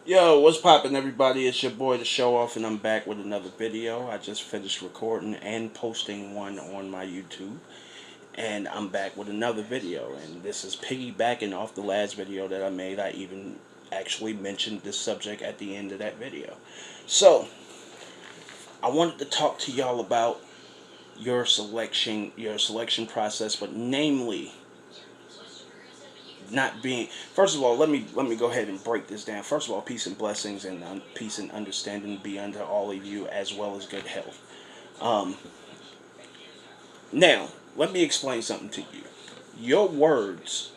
Yo, what's poppin', everybody? It's your boy, The Show Off, and I'm back with another video. I just finished recording and posting one on my YouTube, and I'm back with another video. And this is piggybacking off the last video that I made. I even actually mentioned this subject at the end of that video. So, I wanted to talk to y'all about your selection process, but namely not being. First of all, let me go ahead and break this down. First of all, peace and blessings and peace and understanding be unto all of you, as well as good health. um Now, let me explain something to you. Your words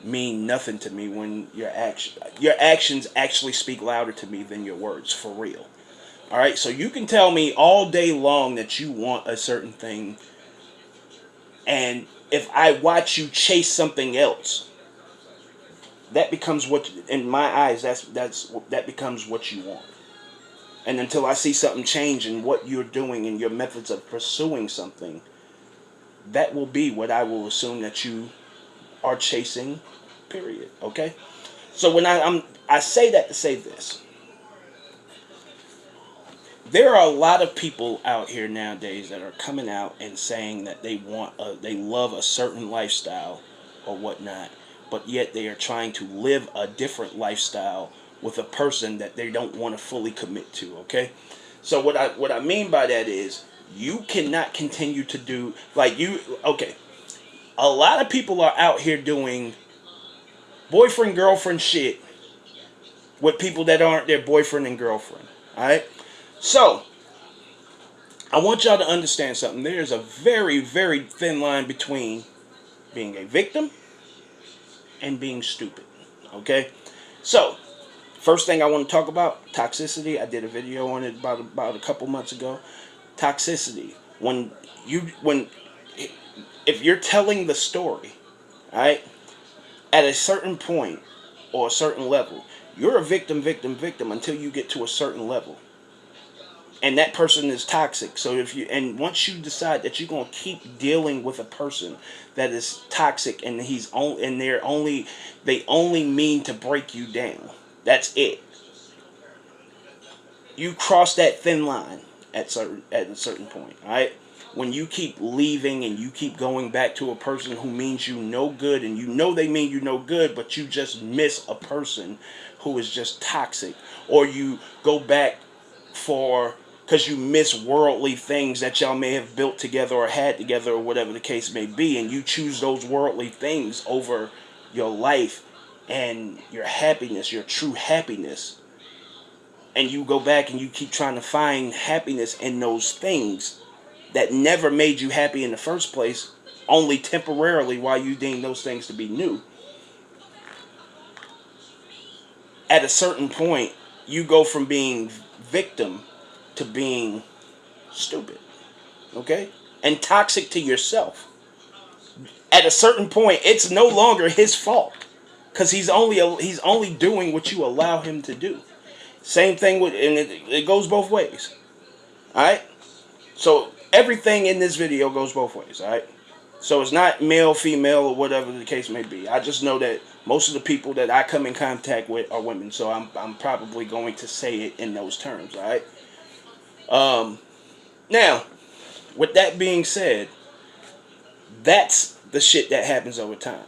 mean nothing to me when your actions actually speak louder to me than your words, for real. All right, so you can tell me all day long that you want a certain thing, and if I watch you chase something else, that becomes what, in my eyes, that becomes what you want. And until I see something change in what you're doing and your methods of pursuing something, that will be what I will assume that you are chasing. Period. Okay. So when I say that to say this, there are a lot of people out here nowadays that are coming out and saying that they love a certain lifestyle or whatnot, but yet they are trying to live a different lifestyle with a person that they don't want to fully commit to. Okay, so what I mean by that is you cannot continue to do like you. Okay, a lot of people are out here doing boyfriend girlfriend shit with people that aren't their boyfriend and girlfriend. All right, so I want y'all to understand something. There's a very, very thin line between being a victim and being stupid. Okay? So, first thing I want to talk about, toxicity. I did a video on it about a couple months ago. Toxicity. When if you're telling the story, right, at a certain point or a certain level, you're a victim, victim, victim until you get to a certain level. And that person is toxic. So once you decide that you're gonna keep dealing with a person that is toxic, and they only mean to break you down. That's it. You cross that thin line at a certain point. All right. When you keep leaving and you keep going back to a person who means you no good, and you know they mean you no good, but you just miss a person who is just toxic, or you go back for because you miss worldly things that y'all may have built together or had together or whatever the case may be, and you choose those worldly things over your life and your happiness, your true happiness, and you go back and you keep trying to find happiness in those things that never made you happy in the first place, only temporarily while you deem those things to be new. At a certain point, you go from being victim to being stupid, okay, and toxic to yourself. At a certain point, it's no longer his fault because he's only doing what you allow him to do. Same thing with, and it goes both ways. All right. So everything in this video goes both ways. All right. So it's not male, female, or whatever the case may be. I just know that most of the people that I come in contact with are women, so I'm probably going to say it in those terms. All right. Now, with that being said, that's the shit that happens over time.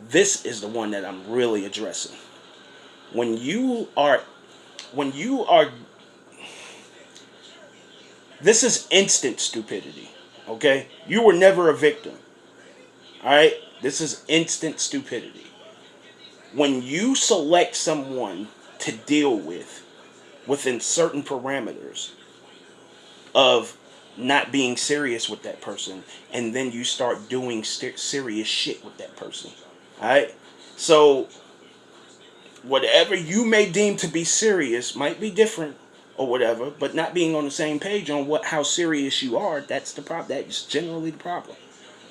This is the one that I'm really addressing. When you are, this is instant stupidity. Okay, you were never a victim. All right, this is instant stupidity. When you select someone to deal with within certain parameters of not being serious with that person, and then you start doing serious shit with that person. Alright? So, whatever you may deem to be serious might be different or whatever, but not being on the same page on how serious you are, that's the problem. That's generally the problem.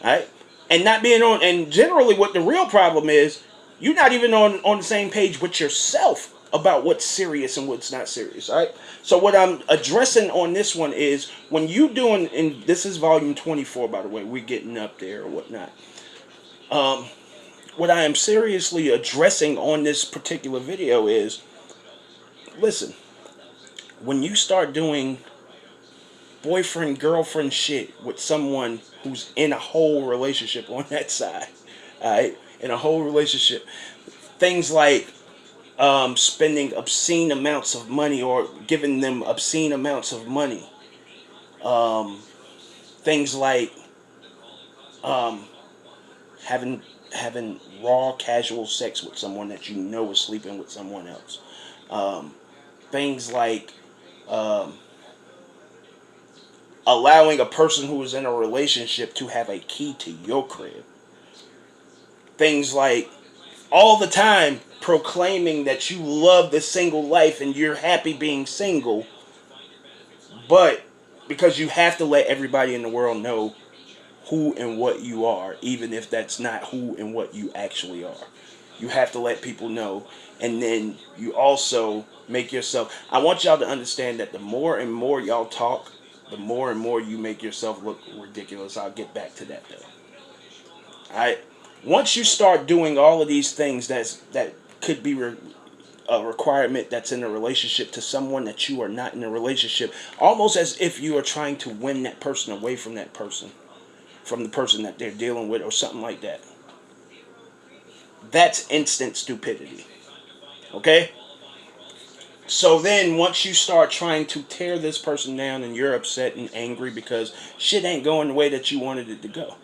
Alright? And not being on, and generally what the real problem is, you're not even on the same page with yourself about what's serious and what's not serious. All right. So what I'm addressing on this one is when you doing, and this is volume 24, by the way, we're getting up there or whatnot. What I am seriously addressing on this particular video is listen, when you start doing boyfriend girlfriend shit with someone who's in a whole relationship on that side, all right, in a whole relationship, things like spending obscene amounts of money or giving them obscene amounts of money, um, things like um, having raw casual sex with someone that you know is sleeping with someone else, um, things like um, allowing a person who is in a relationship to have a key to your crib. Things like all the time proclaiming that you love the single life and you're happy being single, but because you have to let everybody in the world know who and what you are, even if that's not who and what you actually are. You have to let people know. And then you also make yourself. I want y'all to understand that the more and more y'all talk, the more and more you make yourself look ridiculous. I'll get back to that though. Alright? Once you start doing all of these things that could be a requirement that's in a relationship to someone that you are not in a relationship, almost as if you are trying to win that person away from that person, from the person that they're dealing with or something like that. That's instant stupidity. Okay? So then once you start trying to tear this person down and you're upset and angry because shit ain't going the way that you wanted it to go.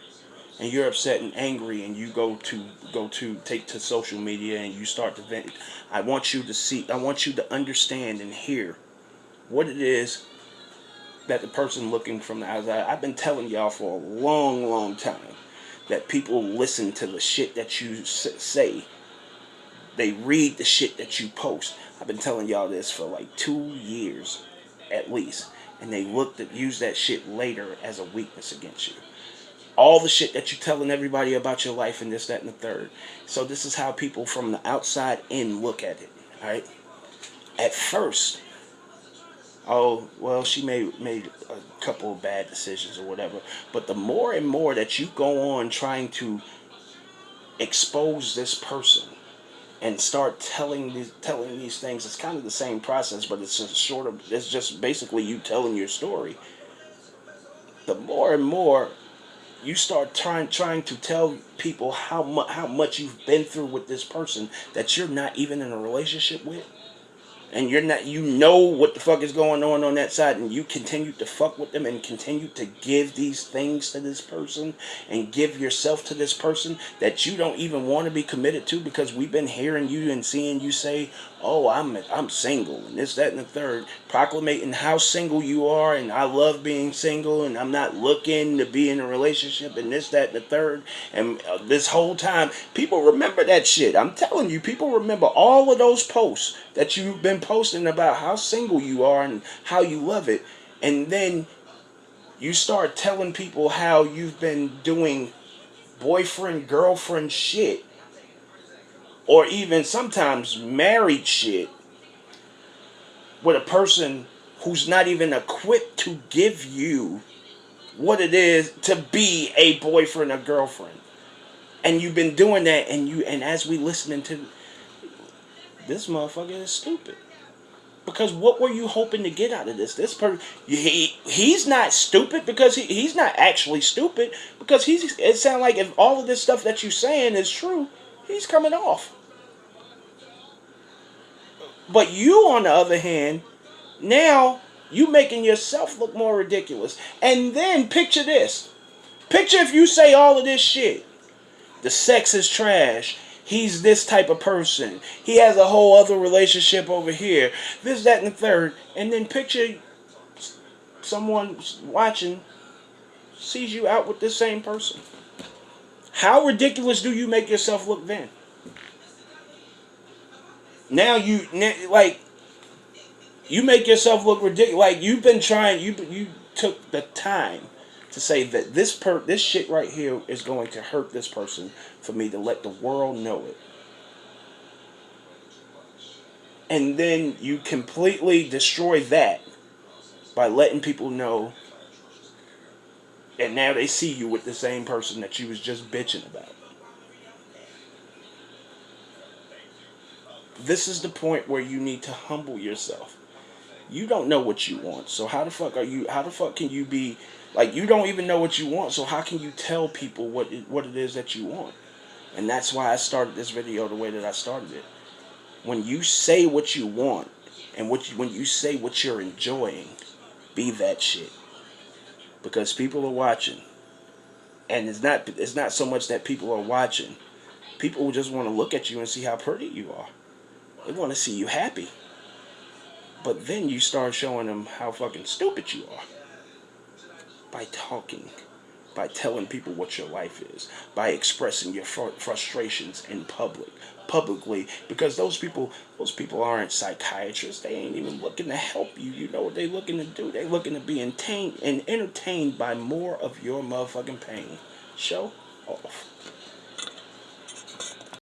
And you're upset and angry and you go to take to social media and you start to vent. I want you to understand and hear what it is that the person looking from the outside. I've been telling y'all for a long, long time that people listen to the shit that you say. They read the shit that you post. I've been telling y'all this for like 2 years at least. And they use that shit later as a weakness against you. All the shit that you're telling everybody about your life and this, that, and the third. So this is how people from the outside in look at it. Alright? At first, oh, well, she made a couple of bad decisions or whatever. But the more and more that you go on trying to expose this person and start telling these things, it's kind of the same process, but it's just basically you telling your story. The more and more you start trying to tell people how much you've been through with this person that you're not even in a relationship with, and you're not, you know what the fuck is going on that side, and you continue to fuck with them and continue to give these things to this person and give yourself to this person that you don't even want to be committed to, because we've been hearing you and seeing you say, oh, I'm single and this, that, and the third, proclamating how single you are and I love being single and I'm not looking to be in a relationship and this, that, and the third. And this whole time people remember that shit. I'm telling you, people remember all of those posts that you've been posting about how single you are and how you love it. And then you start telling people how you've been doing boyfriend girlfriend shit, or even sometimes married shit, with a person who's not even equipped to give you what it is to be a boyfriend or girlfriend. And you've been doing that, and as we listening to this motherfucker is stupid. Because what were you hoping to get out of this? This person, he's not stupid because he's not actually stupid, because it sounds like if all of this stuff that you're saying is true, he's coming off. But you, on the other hand, now you making yourself look more ridiculous. And then picture this. Picture if you say all of this shit. The sex is trash. He's this type of person. He has a whole other relationship over here. This, that, and the third. And then picture someone watching sees you out with this same person. How ridiculous do you make yourself look then? Now you make yourself look ridiculous. Like you've been trying. You took the time to say that this shit right here is going to hurt this person for me to let the world know it. And then you completely destroy that by letting people know, and now they see you with the same person that you was just bitching about. This is the point where you need to humble yourself. You don't know what you want, so how the fuck can you be like, you don't even know what you want, so how can you tell people what it is that you want? And that's why I started this video the way that I started it. When you say what you want, and when you say what you're enjoying, be that shit, because people are watching. And it's not so much that people are watching. People just want to look at you and see how pretty you are. They want to see you happy. But then you start showing them how fucking stupid you are by talking, by telling people what your life is, by expressing your frustrations in publicly, because those people aren't psychiatrists. They ain't even looking to help you. You know what they looking to do? They looking to be entertained by more of your motherfucking pain. Show off.